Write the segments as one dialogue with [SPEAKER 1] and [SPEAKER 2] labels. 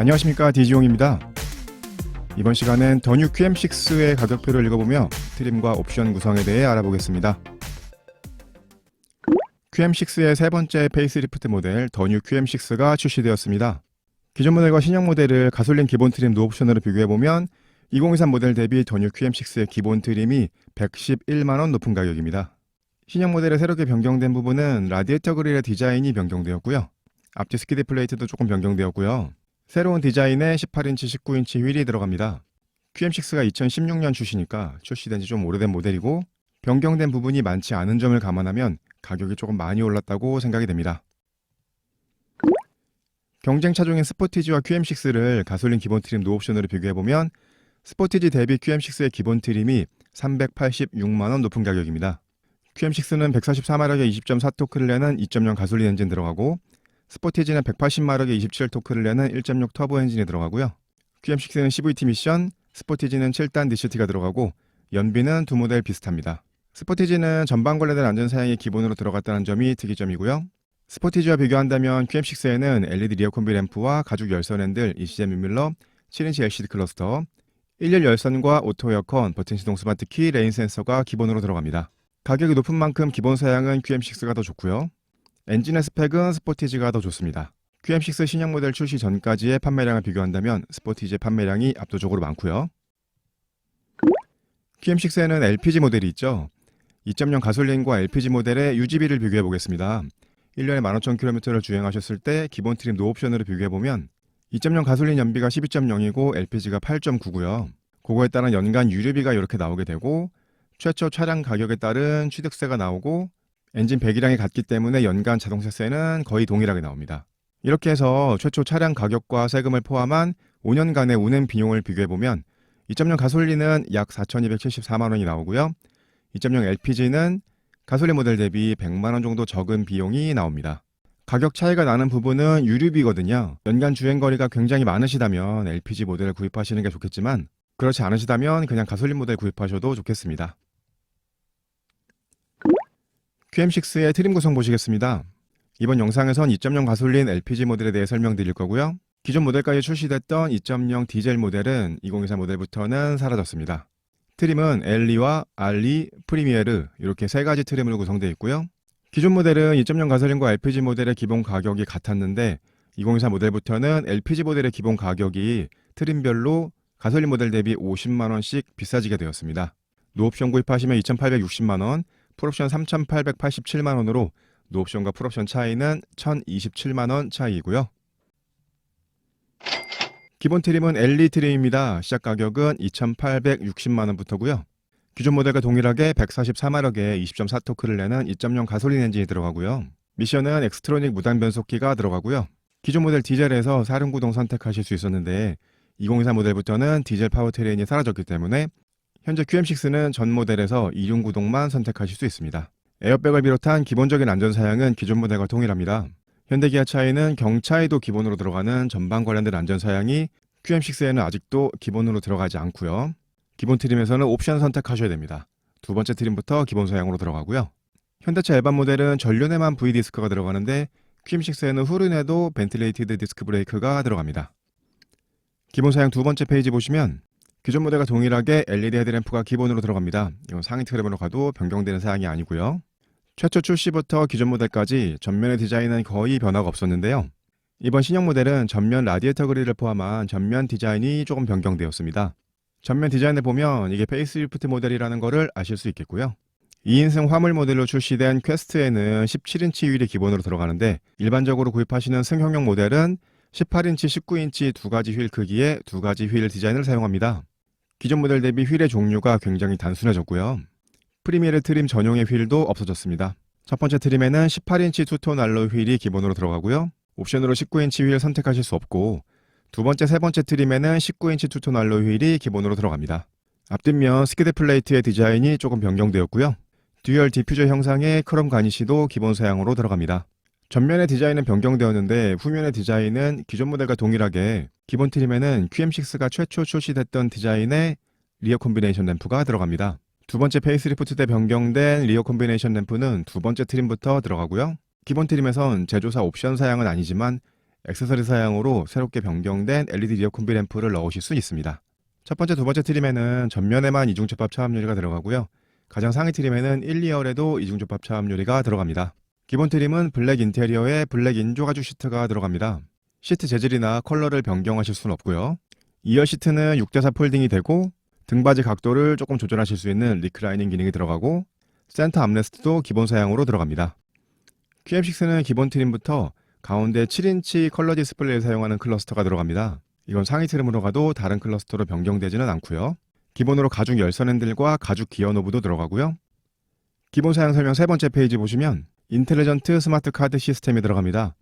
[SPEAKER 1] 안녕하십니까, 디지용입니다. 이번 시간은 더 뉴 QM6의 가격표를 읽어보며 트림과 옵션 구성에 대해 알아보겠습니다. QM6의 세 번째 페이스리프트 모델 더 뉴 QM6가 출시되었습니다. 기존 모델과 신형 모델을 가솔린 기본 트림 노옵션으로 비교해보면 2023 모델 대비 더 뉴 QM6의 기본 트림이 111만원 높은 가격입니다. 신형 모델에 새롭게 변경된 부분은 라디에이터 그릴의 디자인이 변경되었고요. 앞뒤 스키드 플레이트도 조금 변경되었고요. 새로운 디자인에 18인치, 19인치 휠이 들어갑니다. QM6가 2016년 출시니까 출시된 지 좀 오래된 모델이고 변경된 부분이 많지 않은 점을 감안하면 가격이 조금 많이 올랐다고 생각이 됩니다. 경쟁 차종인 스포티지와 QM6를 가솔린 기본 트림 노옵션으로 비교해보면 스포티지 대비 QM6의 기본 트림이 386만원 높은 가격입니다. QM6는 144마력의 20.4토크를 내는 2.0 가솔린 엔진 들어가고 스포티지는 180마력의 27토크를 내는 1.6 터보 엔진이 들어가고요. QM6는 CVT 미션, 스포티지는 7단 DCT가 들어가고 연비는 두 모델 비슷합니다. 스포티지는 전방 관련된 안전사양이 기본으로 들어갔다는 점이 특이점이고요. 스포티지와 비교한다면 QM6에는 LED 리어 콤비 램프와 가죽 열선 핸들, ECM 유밀러, 7인치 LCD 클러스터, 1열 열선과 오토 에어컨, 버튼 시동 스마트키, 레인 센서가 기본으로 들어갑니다. 가격이 높은 만큼 기본 사양은 QM6가 더 좋고요. 엔진의 스펙은 스포티지가 더 좋습니다. QM6 신형 모델 출시 전까지의 판매량을 비교한다면 스포티지의 판매량이 압도적으로 많고요. QM6에는 LPG 모델이 있죠. 2.0 가솔린과 LPG 모델의 유지비를 비교해 보겠습니다. 1년에 15,000km를 주행하셨을 때 기본 트림 노옵션으로 비교해보면 2.0 가솔린 연비가 12.0이고 LPG가 8.9고요. 그거에 따른 연간 유류비가 이렇게 나오게 되고 최초 차량 가격에 따른 취득세가 나오고 엔진 배기량이 같기 때문에 연간 자동차세는 거의 동일하게 나옵니다. 이렇게 해서 최초 차량 가격과 세금을 포함한 5년간의 운행 비용을 비교해보면 2.0 가솔린은 약 4,274만원이 나오고요. 2.0 LPG는 가솔린 모델 대비 100만원 정도 적은 비용이 나옵니다. 가격 차이가 나는 부분은 유류비거든요. 연간 주행거리가 굉장히 많으시다면 LPG 모델을 구입하시는 게 좋겠지만 그렇지 않으시다면 그냥 가솔린 모델 구입하셔도 좋겠습니다. QM6의 트림 구성 보시겠습니다. 이번 영상에선 2.0 가솔린 LPG 모델에 대해 설명드릴 거고요. 기존 모델까지 출시됐던 2.0 디젤 모델은 2024 모델부터는 사라졌습니다. 트림은 LE와 RE, 프리미에르 이렇게 세 가지 트림으로 구성되어 있고요. 기존 모델은 2.0 가솔린과 LPG 모델의 기본 가격이 같았는데 2024 모델부터는 LPG 모델의 기본 가격이 트림별로 가솔린 모델 대비 50만원씩 비싸지게 되었습니다. 노옵션 구입하시면 2,860만원, 풀옵션 3,887만원으로 노옵션과 풀옵션 차이는 1,027만원 차이이고요. 기본 트림은 LE 트림입니다. 시작 가격은 2,860만원부터고요. 기존 모델과 동일하게 144마력의 20.4토크를 내는 2.0 가솔린 엔진이 들어가고요. 미션은 엑스트로닉 무단 변속기가 들어가고요. 기존 모델 디젤에서 4륜구동 선택하실 수 있었는데 2024 모델부터는 디젤 파워트레인이 사라졌기 때문에 현재 QM6는 전 모델에서 2륜구동만 선택하실 수 있습니다. 에어백을 비롯한 기본적인 안전사양은 기존 모델과 동일합니다. 현대기아차에는 경차에도 기본으로 들어가는 전방 관련된 안전사양이 QM6에는 아직도 기본으로 들어가지 않고요. 기본 트림에서는 옵션 선택하셔야 됩니다. 두 번째 트림부터 기본 사양으로 들어가고요. 현대차 일반 모델은 전륜에만 V디스크가 들어가는데 QM6에는 후륜에도 벤틸레이티드 디스크 브레이크가 들어갑니다. 기본 사양 두 번째 페이지 보시면 기존 모델과 동일하게 LED 헤드램프가 기본으로 들어갑니다. 이건 상위 트림으로 가도 변경되는 사양이 아니고요. 최초 출시부터 기존 모델까지 전면의 디자인은 거의 변화가 없었는데요. 이번 신형 모델은 전면 라디에이터 그릴을 포함한 전면 디자인이 조금 변경되었습니다. 전면 디자인을 보면 이게 페이스리프트 모델이라는 것을 아실 수 있겠고요. 2인승 화물 모델로 출시된 퀘스트에는 17인치 휠이 기본으로 들어가는데 일반적으로 구입하시는 승용형 모델은 18인치, 19인치 두 가지 휠 크기의 두 가지 휠 디자인을 사용합니다. 기존 모델 대비 휠의 종류가 굉장히 단순해졌고요. 프리미에르 트림 전용의 휠도 없어졌습니다. 첫 번째 트림에는 18인치 투톤 알로이 휠이 기본으로 들어가고요. 옵션으로 19인치 휠 선택하실 수 없고 두 번째, 세 번째 트림에는 19인치 투톤 알로이 휠이 기본으로 들어갑니다. 앞뒷면 스키드 플레이트의 디자인이 조금 변경되었고요. 듀얼 디퓨저 형상의 크롬 가니쉬도 기본 사양으로 들어갑니다. 전면의 디자인은 변경되었는데 후면의 디자인은 기존 모델과 동일하게 기본 트림에는 QM6가 최초 출시됐던 디자인의 리어 콤비네이션 램프가 들어갑니다. 두 번째 페이스리프트 때 변경된 리어 콤비네이션 램프는 두 번째 트림부터 들어가고요. 기본 트림에선 제조사 옵션 사양은 아니지만 액세서리 사양으로 새롭게 변경된 LED 리어 콤비 램프를 넣으실 수 있습니다. 첫 번째, 두 번째 트림에는 전면에만 이중접합 차압 유리가 들어가고요. 가장 상위 트림에는 1, 2열에도 이중접합 차압 유리가 들어갑니다. 기본 트림은 블랙 인테리어에 블랙 인조 가죽 시트가 들어갑니다. 시트 재질이나 컬러를 변경하실 수는 없고요. 2열 시트는 6대4 폴딩이 되고 등받이 각도를 조금 조절하실 수 있는 리클라이닝 기능이 들어가고 센터 암레스트도 기본 사양으로 들어갑니다. QM6는 기본 트림부터 가운데 7인치 컬러 디스플레이를 사용하는 클러스터가 들어갑니다. 이건 상위 트림으로 가도 다른 클러스터로 변경되지는 않고요. 기본으로 가죽 열선 핸들과 가죽 기어 노브도 들어가고요. 기본 사양 설명 세 번째 페이지 보시면 인텔리전트 스마트 카드 시스템이 들어갑니다.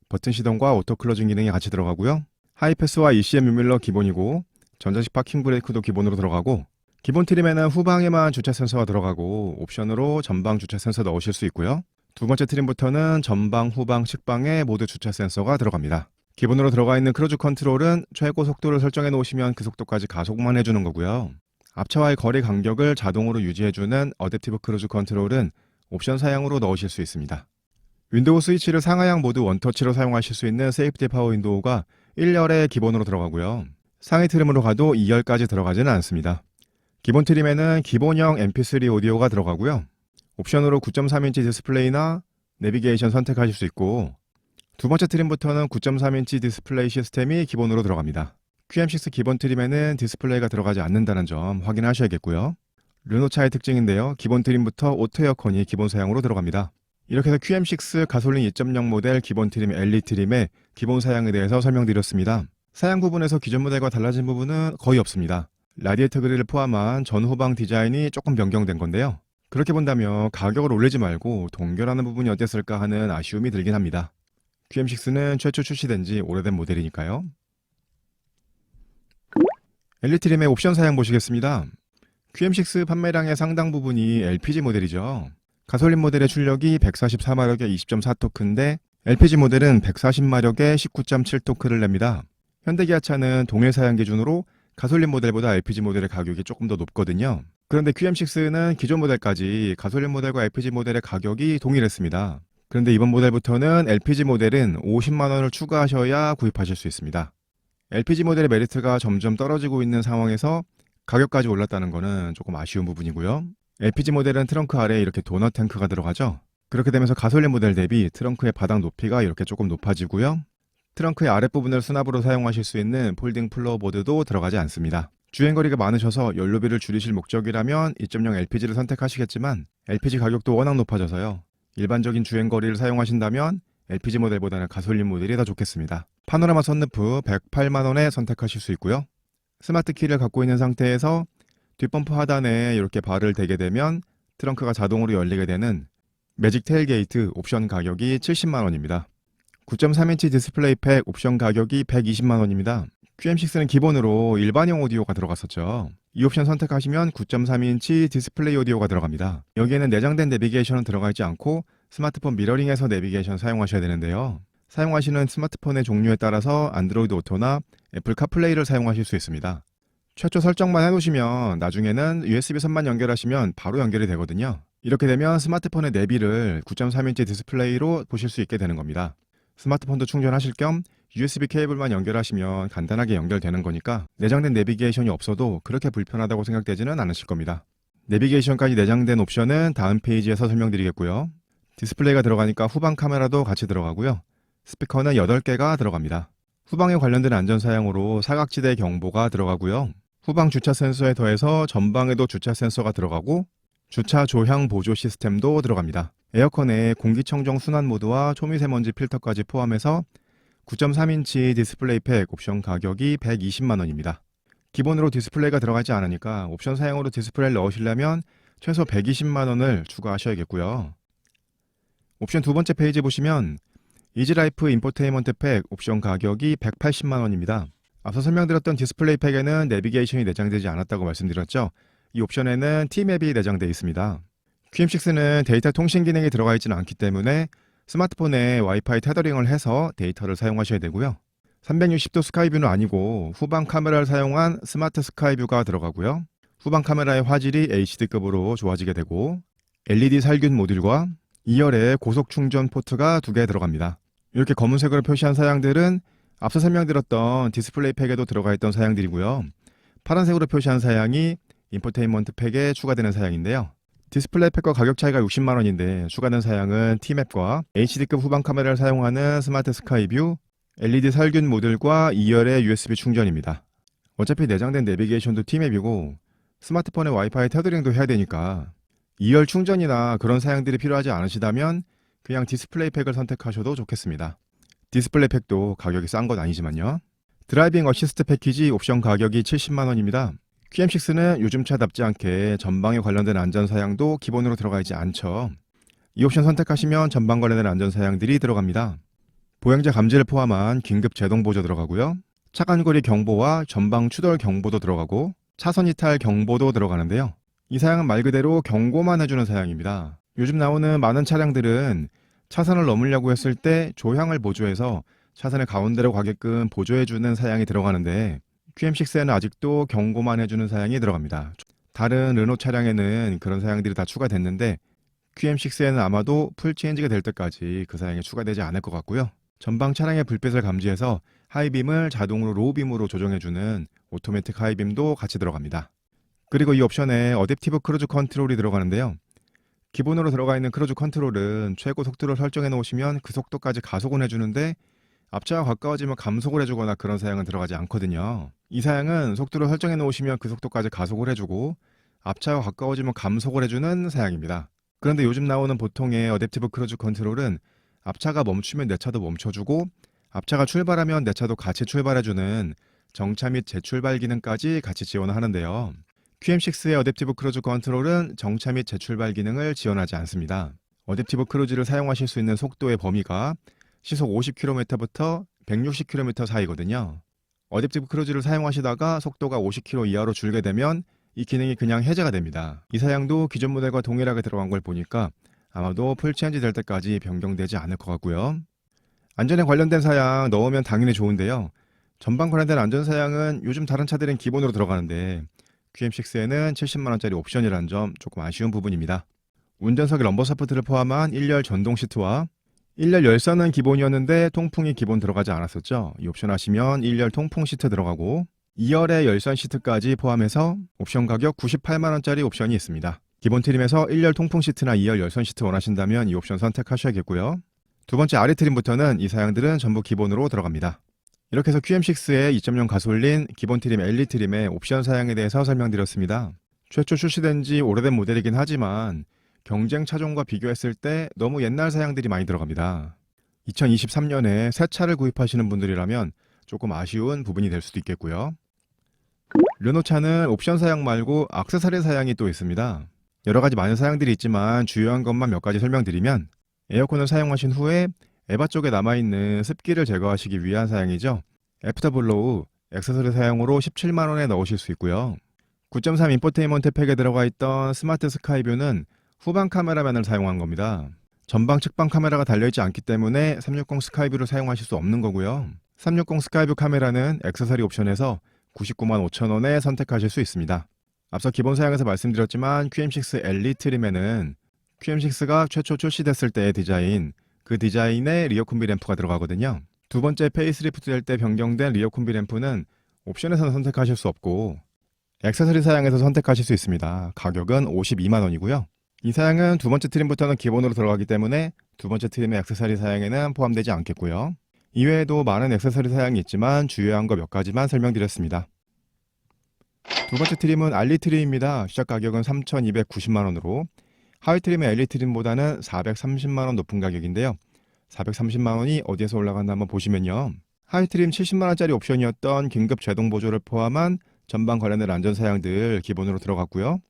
[SPEAKER 1] 버튼 시동과 오토 클로징 기능이 같이 들어가고요. 하이패스와 ECM 유밀러 기본이고 전자식 파킹 브레이크도 기본으로 들어가고 기본 트림에는 후방에만 주차 센서가 들어가고 옵션으로 전방 주차 센서 넣으실 수 있고요. 두 번째 트림부터는 전방, 후방, 측방에 모두 주차 센서가 들어갑니다. 기본으로 들어가 있는 크루즈 컨트롤은 최고 속도를 설정해 놓으시면 그 속도까지 가속만 해주는 거고요. 앞차와의 거리 간격을 자동으로 유지해주는 어댑티브 크루즈 컨트롤은 옵션 사양으로 넣으실 수 있습니다. 윈도우 스위치를 상하향 모두 원터치로 사용하실 수 있는 세이프티 파워 윈도우가 1열에 기본으로 들어가고요. 상위 트림으로 가도 2열까지 들어가지는 않습니다. 기본 트림에는 기본형 MP3 오디오가 들어가고요. 옵션으로 9.3인치 디스플레이나 내비게이션 선택하실 수 있고 두 번째 트림부터는 9.3인치 디스플레이 시스템이 기본으로 들어갑니다. QM6 기본 트림에는 디스플레이가 들어가지 않는다는 점 확인하셔야겠고요. 르노차의 특징인데요. 기본 트림부터 오토 에어컨이 기본 사양으로 들어갑니다. 이렇게 해서 QM6 가솔린 2.0 모델 기본 트림 LE 트림의 기본 사양에 대해서 설명드렸습니다. 사양 부분에서 기존 모델과 달라진 부분은 거의 없습니다. 라디에이터 그릴을 포함한 전후방 디자인이 조금 변경된 건데요. 그렇게 본다면 가격을 올리지 말고 동결하는 부분이 어땠을까 하는 아쉬움이 들긴 합니다. QM6는 최초 출시된 지 오래된 모델이니까요. LE 트림의 옵션 사양 보시겠습니다. QM6 판매량의 상당 부분이 LPG 모델이죠. 가솔린 모델의 출력이 144마력의 20.4토크인데 LPG 모델은 140마력의 19.7토크를 냅니다. 현대기아차는 동일 사양 기준으로 가솔린 모델보다 LPG 모델의 가격이 조금 더 높거든요. 그런데 QM6는 기존 모델까지 가솔린 모델과 LPG 모델의 가격이 동일했습니다. 그런데 이번 모델부터는 LPG 모델은 50만원을 추가하셔야 구입하실 수 있습니다. LPG 모델의 메리트가 점점 떨어지고 있는 상황에서 가격까지 올랐다는 것은 조금 아쉬운 부분이고요. LPG 모델은 트렁크 아래에 이렇게 도넛 탱크가 들어가죠. 그렇게 되면서 가솔린 모델 대비 트렁크의 바닥 높이가 이렇게 조금 높아지고요. 트렁크의 아랫부분을 수납으로 사용하실 수 있는 폴딩 플로어보드도 들어가지 않습니다. 주행거리가 많으셔서 연료비를 줄이실 목적이라면 2.0 LPG를 선택하시겠지만 LPG 가격도 워낙 높아져서요. 일반적인 주행거리를 사용하신다면 LPG 모델보다는 가솔린 모델이 더 좋겠습니다. 파노라마 선루프 108만원에 선택하실 수 있고요. 스마트 키를 갖고 있는 상태에서 뒷범퍼 하단에 이렇게 발을 대게 되면 트렁크가 자동으로 열리게 되는 매직 테일게이트 옵션 가격이 70만원입니다. 9.3인치 디스플레이 팩 옵션 가격이 120만원입니다. QM6는 기본으로 일반형 오디오가 들어갔었죠. 이 옵션 선택하시면 9.3인치 디스플레이 오디오가 들어갑니다. 여기에는 내장된 내비게이션은 들어가 있지 않고 스마트폰 미러링에서 내비게이션 사용하셔야 되는데요. 사용하시는 스마트폰의 종류에 따라서 안드로이드 오토나 애플 카플레이를 사용하실 수 있습니다. 최초 설정만 해놓으시면 나중에는 USB 선만 연결하시면 바로 연결이 되거든요. 이렇게 되면 스마트폰의 내비를 9.3인치 디스플레이로 보실 수 있게 되는 겁니다. 스마트폰도 충전하실 겸 USB 케이블만 연결하시면 간단하게 연결되는 거니까 내장된 내비게이션이 없어도 그렇게 불편하다고 생각되지는 않으실 겁니다. 내비게이션까지 내장된 옵션은 다음 페이지에서 설명드리겠고요. 디스플레이가 들어가니까 후방 카메라도 같이 들어가고요. 스피커는 8개가 들어갑니다. 후방에 관련된 안전사양으로 사각지대 경보가 들어가고요. 후방 주차 센서에 더해서 전방에도 주차 센서가 들어가고 주차 조향 보조 시스템도 들어갑니다. 에어컨에 공기청정 순환 모드와 초미세먼지 필터까지 포함해서 9.3인치 디스플레이 팩 옵션 가격이 120만원입니다. 기본으로 디스플레이가 들어가지 않으니까 옵션 사양으로 디스플레이를 넣으시려면 최소 120만원을 추가하셔야겠고요. 옵션 두 번째 페이지 보시면 이지라이프 인포테인먼트 팩 옵션 가격이 180만원입니다. 앞서 설명드렸던 디스플레이 팩에는 내비게이션이 내장되지 않았다고 말씀드렸죠. 이 옵션에는 T맵이 내장되어 있습니다. QM6는 데이터 통신 기능이 들어가 있지는 않기 때문에 스마트폰에 와이파이 테더링을 해서 데이터를 사용하셔야 되고요. 360도 스카이뷰는 아니고 후방 카메라를 사용한 스마트 스카이뷰가 들어가고요. 후방 카메라의 화질이 HD급으로 좋아지게 되고 LED 살균 모듈과 2열에 고속 충전 포트가 2개 들어갑니다. 이렇게 검은색으로 표시한 사양들은 앞서 설명드렸던 디스플레이 팩에도 들어가 있던 사양들이고요. 파란색으로 표시한 사양이 인포테인먼트 팩에 추가되는 사양인데요. 디스플레이 팩과 가격 차이가 60만원인데 추가된 사양은 T맵과 HD급 후방 카메라를 사용하는 스마트 스카이뷰, LED 살균 모듈과 2열의 USB 충전입니다. 어차피 내장된 내비게이션도 T맵이고 스마트폰에 와이파이 테더링도 해야 되니까 2열 충전이나 그런 사양들이 필요하지 않으시다면 그냥 디스플레이 팩을 선택하셔도 좋겠습니다. 디스플레이 팩도 가격이 싼 건 아니지만요. 드라이빙 어시스트 패키지 옵션 가격이 70만원입니다. QM6는 요즘 차답지 않게 전방에 관련된 안전 사양도 기본으로 들어가 있지 않죠. 이 옵션 선택하시면 전방 관련된 안전 사양들이 들어갑니다. 보행자 감지를 포함한 긴급 제동 보조 들어가고요. 차간거리 경보와 전방 추돌 경보도 들어가고 차선 이탈 경보도 들어가는데요. 이 사양은 말 그대로 경고만 해주는 사양입니다. 요즘 나오는 많은 차량들은 차선을 넘으려고 했을 때 조향을 보조해서 차선의 가운데로 가게끔 보조해주는 사양이 들어가는데 QM6에는 아직도 경고만 해주는 사양이 들어갑니다. 다른 르노 차량에는 그런 사양들이 다 추가됐는데 QM6에는 아마도 풀체인지가 될 때까지 그 사양이 추가되지 않을 것 같고요. 전방 차량의 불빛을 감지해서 하이빔을 자동으로 로우빔으로 조정해주는 오토매틱 하이빔도 같이 들어갑니다. 그리고 이 옵션에 어댑티브 크루즈 컨트롤이 들어가는데요. 기본으로 들어가 있는 크루즈 컨트롤은 최고 속도를 설정해 놓으시면 그 속도까지 가속을 해주는데 앞차와 가까워지면 감속을 해주거나 그런 사양은 들어가지 않거든요. 이 사양은 속도를 설정해 놓으시면 그 속도까지 가속을 해주고 앞차와 가까워지면 감속을 해주는 사양입니다. 그런데 요즘 나오는 보통의 어댑티브 크루즈 컨트롤은 앞차가 멈추면 내 차도 멈춰주고 앞차가 출발하면 내 차도 같이 출발해주는 정차 및 재출발 기능까지 같이 지원하는데요. QM6의 어댑티브 크루즈 컨트롤은 정차 및 재출발 기능을 지원하지 않습니다. 어댑티브 크루즈를 사용하실 수 있는 속도의 범위가 시속 50km부터 160km 사이거든요. 어댑티브 크루즈를 사용하시다가 속도가 50km 이하로 줄게 되면 이 기능이 그냥 해제가 됩니다. 이 사양도 기존 모델과 동일하게 들어간 걸 보니까 아마도 풀체인지 될 때까지 변경되지 않을 것 같고요. 안전에 관련된 사양 넣으면 당연히 좋은데요. 전방 관련된 안전 사양은 요즘 다른 차들은 기본으로 들어가는데 QM6에는 70만원짜리 옵션이라는 점 조금 아쉬운 부분입니다. 운전석에 럼버 서포트를 포함한 1열 전동 시트와 1열 열선은 기본이었는데 통풍이 기본 들어가지 않았었죠. 이 옵션 하시면 1열 통풍 시트 들어가고 2열의 열선 시트까지 포함해서 옵션 가격 98만원짜리 옵션이 있습니다. 기본 트림에서 1열 통풍 시트나 2열 열선 시트 원하신다면 이 옵션 선택하셔야겠고요. 두 번째 아래 트림부터는 이 사양들은 전부 기본으로 들어갑니다. 이렇게 해서 QM6의 2.0 가솔린 기본 트림 엘리 트림의 옵션 사양에 대해서 설명드렸습니다. 최초 출시된 지 오래된 모델이긴 하지만 경쟁 차종과 비교했을 때 너무 옛날 사양들이 많이 들어갑니다. 2023년에 새 차를 구입하시는 분들이라면 조금 아쉬운 부분이 될 수도 있겠고요. 르노차는 옵션 사양 말고 액세서리 사양이 또 있습니다. 여러 가지 많은 사양들이 있지만 주요한 것만 몇 가지 설명드리면 에어컨을 사용하신 후에 에바 쪽에 남아있는 습기를 제거하시기 위한 사양이죠. 애프터블로우 액세서리 사양으로 17만원에 넣으실 수 있고요. 9.3 인포테인먼트 팩에 들어가 있던 스마트 스카이뷰는 후방 카메라만을 사용한 겁니다. 전방 측방 카메라가 달려있지 않기 때문에 360 스카이뷰를 사용하실 수 없는 거고요. 360 스카이뷰 카메라는 액세서리 옵션에서 99만 5천원에 선택하실 수 있습니다. 앞서 기본 사양에서 말씀드렸지만 QM6 엘리 트림에는 QM6가 최초 출시됐을 때의 디자인, 그 디자인의 리어 콤비 램프가 들어가거든요. 두 번째 페이스리프트 될 때 변경된 리어 콤비 램프는 옵션에서는 선택하실 수 없고 액세서리 사양에서 선택하실 수 있습니다. 가격은 52만원이고요. 이 사양은 두 번째 트림부터는 기본으로 들어가기 때문에 두 번째 트림의 액세서리 사양에는 포함되지 않겠고요. 이외에도 많은 액세서리 사양이 있지만 주요한 거 몇 가지만 설명드렸습니다. 두 번째 트림은 알리 트림입니다. 시작 가격은 3,290만원으로 하위 트림의 엘리 트림보다는 430만원 높은 가격인데요. 430만원이 어디에서 올라갔나 한번 보시면요. 하위 트림 70만원짜리 옵션이었던 긴급 제동 보조를 포함한 전방 관련된 안전 사양들 기본으로 들어갔고요.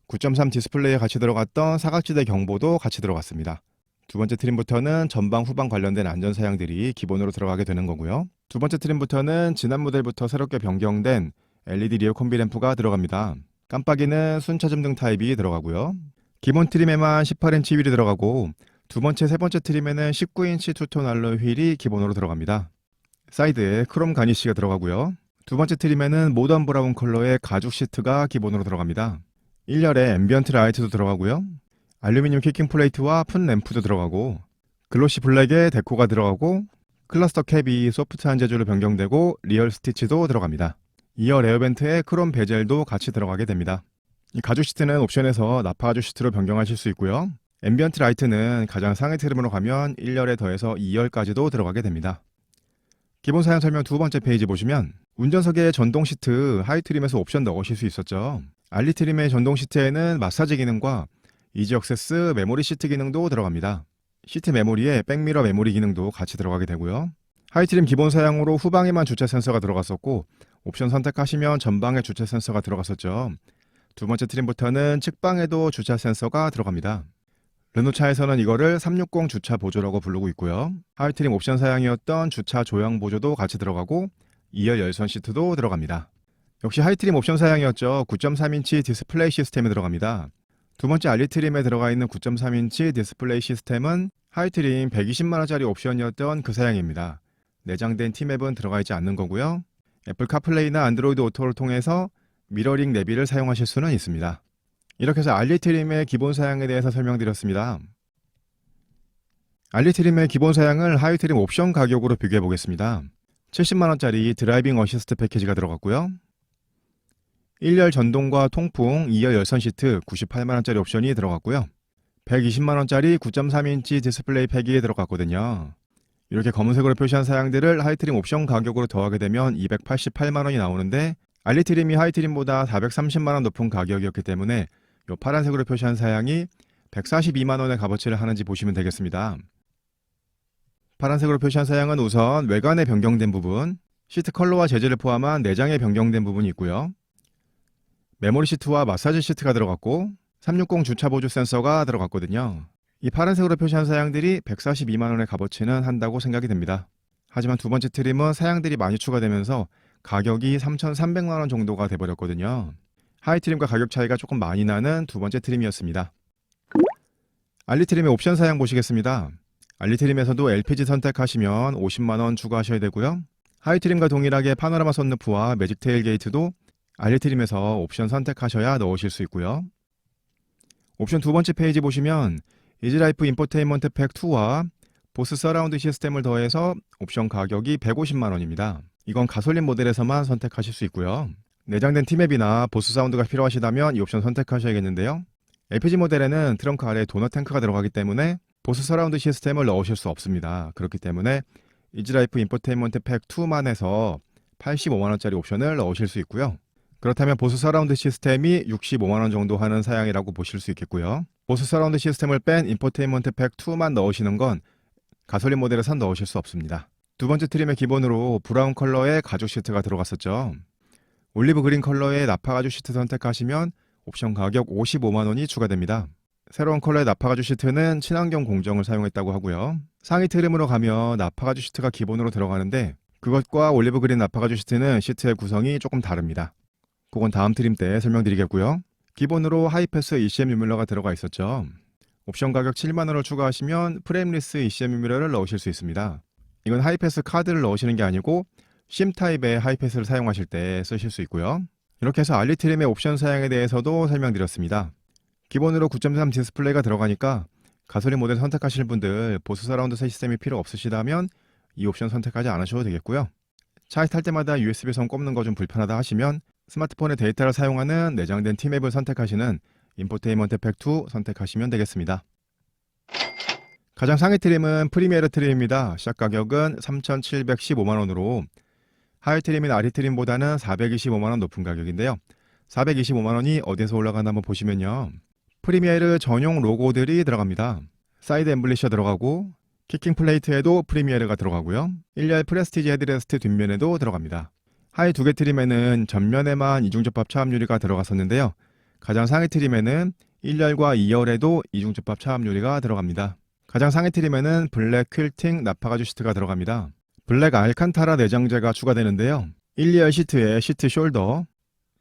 [SPEAKER 1] 9.3 디스플레이에 같이 들어갔던 사각지대 경보도 같이 들어갔습니다. 두 번째 트림부터는 전방 후방 관련된 안전 사양들이 기본으로 들어가게 되는 거고요. 두 번째 트림부터는 지난 모델부터 새롭게 변경된 LED 리어 콤비 램프가 들어갑니다. 깜빡이는 순차점등 타입이 들어가고요. 기본 트림에만 18인치 휠이 들어가고 두 번째, 세 번째 트림에는 19인치 투톤 알로이 휠이 기본으로 들어갑니다. 사이드에 크롬 가니쉬가 들어가고요. 두 번째 트림에는 모던 브라운 컬러의 가죽 시트가 기본으로 들어갑니다. 1열에 앰비언트 라이트도 들어가고요. 알루미늄 키킹 플레이트와 푼 램프도 들어가고 글로시 블랙에 데코가 들어가고 클러스터 캡이 소프트한 재질로 변경되고 리얼 스티치도 들어갑니다. 2열 에어벤트에 크롬 베젤도 같이 들어가게 됩니다. 이 가죽 시트는 옵션에서 나파 가죽 시트로 변경하실 수 있고요. 앰비언트 라이트는 가장 상위 트림으로 가면 1열에 더해서 2열까지도 들어가게 됩니다. 기본 사양 설명 두 번째 페이지 보시면 운전석에 전동 시트 하이 트림에서 옵션 넣으실 수 있었죠. 알리 트림의 전동 시트에는 마사지 기능과 이지 액세스 메모리 시트 기능도 들어갑니다. 시트 메모리에 백미러 메모리 기능도 같이 들어가게 되고요. 하이 트림 기본 사양으로 후방에만 주차 센서가 들어갔었고 옵션 선택하시면 전방에 주차 센서가 들어갔었죠. 두 번째 트림부터는 측방에도 주차 센서가 들어갑니다. 르노차에서는 이거를 360 주차 보조라고 부르고 있고요. 하이 트림 옵션 사양이었던 주차 조향 보조도 같이 들어가고 2열 열선 시트도 들어갑니다. 역시 하이 트림 옵션 사양이었죠. 9.3인치 디스플레이 시스템이 들어갑니다. 두 번째 알리 트림에 들어가 있는 9.3인치 디스플레이 시스템은 하이 트림 120만원짜리 옵션이었던 그 사양입니다. 내장된 T맵은 들어가 있지 않는 거고요. 애플 카플레이나 안드로이드 오토를 통해서 미러링 내비를 사용하실 수는 있습니다. 이렇게 해서 알리 트림의 기본 사양에 대해서 설명드렸습니다. 알리 트림의 기본 사양을 하이 트림 옵션 가격으로 비교해 보겠습니다. 70만원짜리 드라이빙 어시스트 패키지가 들어갔고요. 1열 전동과 통풍 2열 열선 시트 98만원짜리 옵션이 들어갔고요. 120만원짜리 9.3인치 디스플레이 팩이 들어갔거든요. 이렇게 검은색으로 표시한 사양들을 하이 트림 옵션 가격으로 더하게 되면 288만원이 나오는데 알리 트림이 하이 트림보다 430만원 높은 가격이었기 때문에 이 파란색으로 표시한 사양이 142만원의 값어치를 하는지 보시면 되겠습니다. 파란색으로 표시한 사양은 우선 외관에 변경된 부분, 시트 컬러와 재질을 포함한 내장에 변경된 부분이 있고요. 메모리 시트와 마사지 시트가 들어갔고 360 주차 보조 센서가 들어갔거든요. 이 파란색으로 표시한 사양들이 142만원의 값어치는 한다고 생각이 됩니다. 하지만 두 번째 트림은 사양들이 많이 추가되면서 가격이 3,300만원 정도가 돼버렸거든요. 하이 트림과 가격 차이가 조금 많이 나는 두 번째 트림이었습니다. 알리 트림의 옵션 사양 보시겠습니다. 알리 트림에서도 LPG 선택하시면 50만원 추가하셔야 되고요. 하이 트림과 동일하게 파노라마 선루프와 매직 테일 게이트도 알리 트림에서 옵션 선택하셔야 넣으실 수 있고요. 옵션 두 번째 페이지 보시면 이지라이프 인포테인먼트 팩 2와 보스 서라운드 시스템을 더해서 옵션 가격이 150만원입니다. 이건 가솔린 모델에서만 선택하실 수 있고요. 내장된 T맵이나 보스 사운드가 필요하시다면 이 옵션 선택하셔야겠는데요. LPG 모델에는 트렁크 아래에 도넛 탱크가 들어가기 때문에 보스 서라운드 시스템을 넣으실 수 없습니다. 그렇기 때문에 이지라이프 인포테인먼트 팩 2만 해서 85만원짜리 옵션을 넣으실 수 있고요. 그렇다면 보스 서라운드 시스템이 65만원 정도 하는 사양이라고 보실 수 있겠고요. 보스 서라운드 시스템을 뺀 인포테인먼트 팩 2만 넣으시는 건 가솔린 모델에선 넣으실 수 없습니다. 두 번째 트림의 기본으로 브라운 컬러의 가죽 시트가 들어갔었죠. 올리브 그린 컬러의 나파 가죽 시트 선택하시면 옵션 가격 55만원이 추가됩니다. 새로운 컬러의 나파 가죽 시트는 친환경 공정을 사용했다고 하고요. 상위 트림으로 가면 나파 가죽 시트가 기본으로 들어가는데 그것과 올리브 그린 나파 가죽 시트는 시트의 구성이 조금 다릅니다. 그건 다음 트림 때 설명드리겠고요. 기본으로 하이패스 ECM 유뮬러가 들어가 있었죠. 옵션 가격 7만원을 추가하시면 프레임리스 ECM 유뮬러를 넣으실 수 있습니다. 이건 하이패스 카드를 넣으시는 게 아니고 심 타입의 하이패스를 사용하실 때 쓰실 수 있고요. 이렇게 해서 알리 트림의 옵션 사양에 대해서도 설명드렸습니다. 기본으로 9.3 디스플레이가 들어가니까 가솔린 모델 선택하실 분들 보스 서라운드 시스템이 필요 없으시다면 이 옵션 선택하지 않으셔도 되겠고요. 차에 탈 때마다 USB선 꼽는 거 좀 불편하다 하시면 스마트폰의 데이터를 사용하는 내장된 T맵을 선택하시는 인포테인먼트 팩 2 선택하시면 되겠습니다. 가장 상위 트림은 프리미에르 트림입니다. 시작 가격은 3,715만원으로 하이 트림인 아리 트림보다는 425만원 높은 가격인데요. 425만원이 어디에서 올라가나 한번 보시면요. 프리미에르 전용 로고들이 들어갑니다. 사이드 엠블리셔 들어가고 키킹 플레이트에도 프리미에르가 들어가고요. 1열 프레스티지 헤드레스트 뒷면에도 들어갑니다. 하이 두 개 트림에는 전면에만 이중접합 차압 유리가 들어갔었는데요. 가장 상위 트림에는 1열과 2열에도 이중접합 차압 유리가 들어갑니다. 가장 상위 트림에는 블랙 퀼팅 나파 가죽 시트가 들어갑니다. 블랙 알칸타라 내장재가 추가되는데요. 1, 2열 시트에 시트 숄더,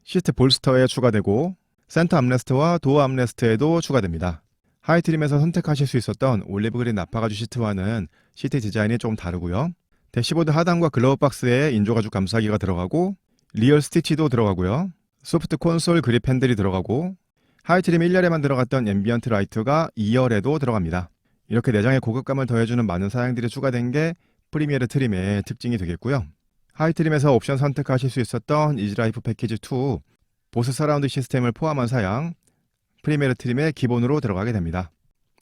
[SPEAKER 1] 시트 볼스터에 추가되고 센터 암레스트와 도어 암레스트에도 추가됩니다. 하이 트림에서 선택하실 수 있었던 올리브 그린 나파 가죽 시트와는 시트 디자인이 조금 다르고요. 대시보드 하단과 글러브 박스에 인조 가죽 감싸기가 들어가고 리얼 스티치도 들어가고요. 소프트 콘솔 그립 핸들이 들어가고 하이 트림 1열에만 들어갔던 앰비언트 라이트가 2열에도 들어갑니다. 이렇게 내장에 고급감을 더해주는 많은 사양들이 추가된 게 프리미어르 트림의 특징이 되겠고요. 하이 트림에서 옵션 선택하실 수 있었던 이지라이프 패키지 2, 보스 서라운드 시스템을 포함한 사양, 프리미어르 트림의 기본으로 들어가게 됩니다.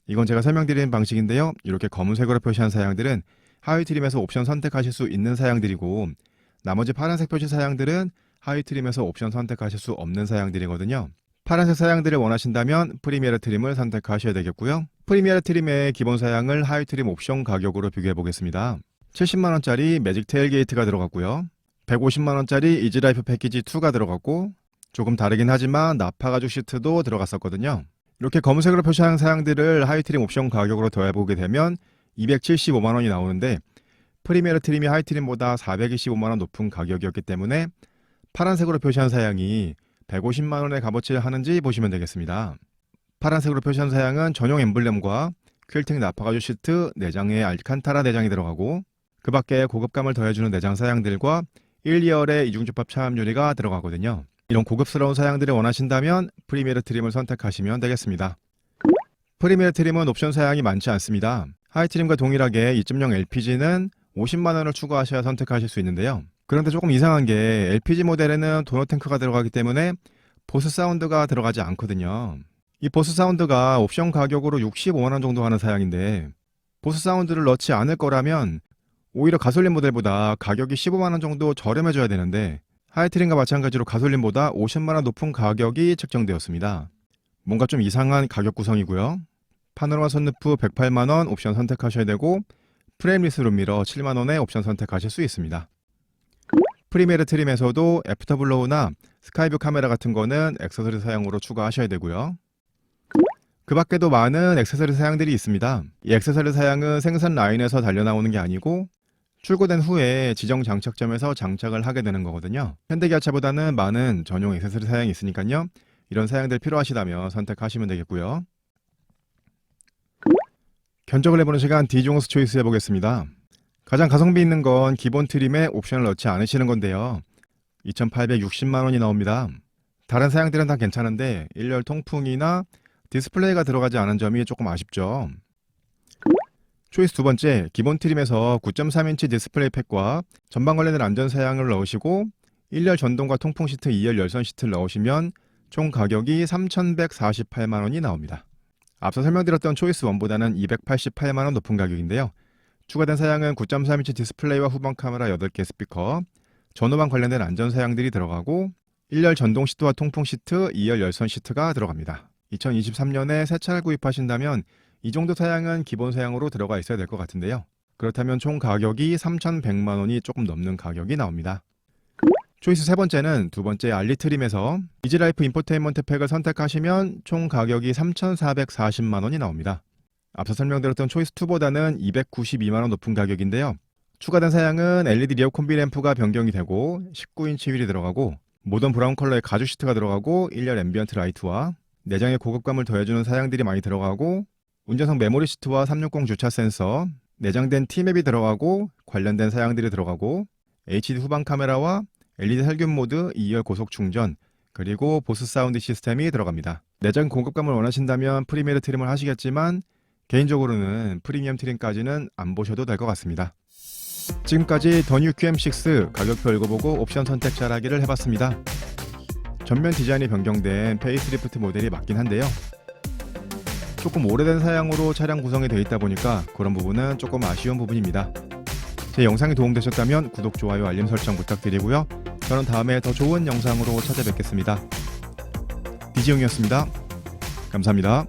[SPEAKER 1] 이건 제가 설명드리는 방식인데요. 이렇게 검은색으로 표시한 사양들은 하위 트림에서 옵션 선택하실 수 있는 사양들이고, 나머지 파란색 표시 사양들은 하위 트림에서 옵션 선택하실 수 없는 사양들이거든요. 파란색 사양들을 원하신다면 프리미어르 트림을 선택하셔야 되겠고요. 프리미어르 트림의 기본 사양을 하위 트림 옵션 가격으로 비교해 보겠습니다. 70만원짜리 매직 테일게이트가 들어갔고요. 150만원짜리 이지라이프 패키지 2가 들어갔고, 조금 다르긴 하지만 나파 가죽 시트도 들어갔었거든요. 이렇게 검은색으로 표시한 사양들을 하위 트림 옵션 가격으로 더해보게 되면 275만원이 나오는데, 프리미어르 트림이 하위 트림보다 425만원 높은 가격이었기 때문에 파란색으로 표시한 사양이 150만원의 값어치를 하는지 보시면 되겠습니다. 파란색으로 표시한 사양은 전용 엠블렘과 퀼팅 나파 가죽 시트, 내장에 알칸타라 내장이 들어가고, 그 밖에 고급감을 더해주는 내장 사양들과 1, 2열의 이중접합 차압 유리가 들어가거든요. 이런 고급스러운 사양들을 원하신다면 프리미어르 트림을 선택하시면 되겠습니다. 프리미어르 트림은 옵션 사양이 많지 않습니다. 하이 트림과 동일하게 2.0 LPG는 50만원을 추가하셔야 선택하실 수 있는데요. 그런데 조금 이상한 게 LPG 모델에는 도너 탱크가 들어가기 때문에 보스 사운드가 들어가지 않거든요. 이 보스 사운드가 옵션 가격으로 65만원 정도 하는 사양인데, 보스 사운드를 넣지 않을 거라면 오히려 가솔린 모델보다 가격이 15만원 정도 저렴해져야 되는데, 하이트림과 마찬가지로 가솔린보다 50만원 높은 가격이 책정되었습니다. 뭔가 좀 이상한 가격 구성이고요. 파노라마 선루프 108만원 옵션 선택하셔야 되고, 프레임리스 룸미러 7만원에 옵션 선택하실 수 있습니다. 프리미어르 트림에서도 애프터블로우나 스카이뷰 카메라 같은 거는 액세서리 사양으로 추가하셔야 되고요. 그 밖에도 많은 액세서리 사양들이 있습니다. 이 액세서리 사양은 생산 라인에서 달려나오는 게 아니고 출고된 후에 지정 장착점에서 장착을 하게 되는 거거든요. 현대기아차보다는 많은 전용 액세서리 사양이 있으니까요. 이런 사양들 필요하시다면 선택하시면 되겠고요. 견적을 해보는 시간 디종스 초이스 해보겠습니다. 가장 가성비 있는 건 기본 트림에 옵션을 넣지 않으시는 건데요. 2,860만원이 나옵니다. 다른 사양들은 다 괜찮은데 1열 통풍이나 디스플레이가 들어가지 않은 점이 조금 아쉽죠. 초이스 두 번째, 기본 트림에서 9.3인치 디스플레이 팩과 전방 관련된 안전 사양을 넣으시고 1열 전동과 통풍 시트, 2열 열선 시트를 넣으시면 총 가격이 3,148만원이 나옵니다. 앞서 설명드렸던 초이스 1보다는 288만원 높은 가격인데요. 추가된 사양은 9.3인치 디스플레이와 후방 카메라 8개 스피커, 전후방 관련된 안전 사양들이 들어가고 1열 전동 시트와 통풍 시트, 2열 열선 시트가 들어갑니다. 2023년에 새 차를 구입하신다면 이 정도 사양은 기본 사양으로 들어가 있어야 될 것 같은데요. 그렇다면 총 가격이 3,100만원이 조금 넘는 가격이 나옵니다. 초이스 세 번째는 두 번째 알리트림에서 이지라이프 인포테인먼트 팩을 선택하시면 총 가격이 3,440만원이 나옵니다. 앞서 설명드렸던 초이스 2보다는 292만원 높은 가격인데요. 추가된 사양은 LED 리어 콤비 램프가 변경이 되고 19인치 휠이 들어가고 모던 브라운 컬러의 가죽 시트가 들어가고 1열 앰비언트 라이트와 내장의 고급감을 더해주는 사양들이 많이 들어가고 운전석 메모리 시트와 360 주차 센서, 내장된 T맵이 들어가고 관련된 사양들이 들어가고 HD 후방 카메라와 LED 살균 모드, 2열 고속 충전, 그리고 보스 사운드 시스템이 들어갑니다. 내장 고급감을 원하신다면 프리미어르 트림을 하시겠지만 개인적으로는 프리미엄 트림까지는 안 보셔도 될 것 같습니다. 지금까지 더 뉴 QM6 가격표 읽어보고 옵션 선택 잘하기를 해봤습니다. 전면 디자인이 변경된 페이스리프트 모델이 맞긴 한데요. 조금 오래된 사양으로 차량 구성이 되어 있다 보니까 그런 부분은 조금 아쉬운 부분입니다. 제 영상이 도움되셨다면 구독, 좋아요, 알림 설정 부탁드리고요. 저는 다음에 더 좋은 영상으로 찾아뵙겠습니다. 디지용이었습니다. 감사합니다.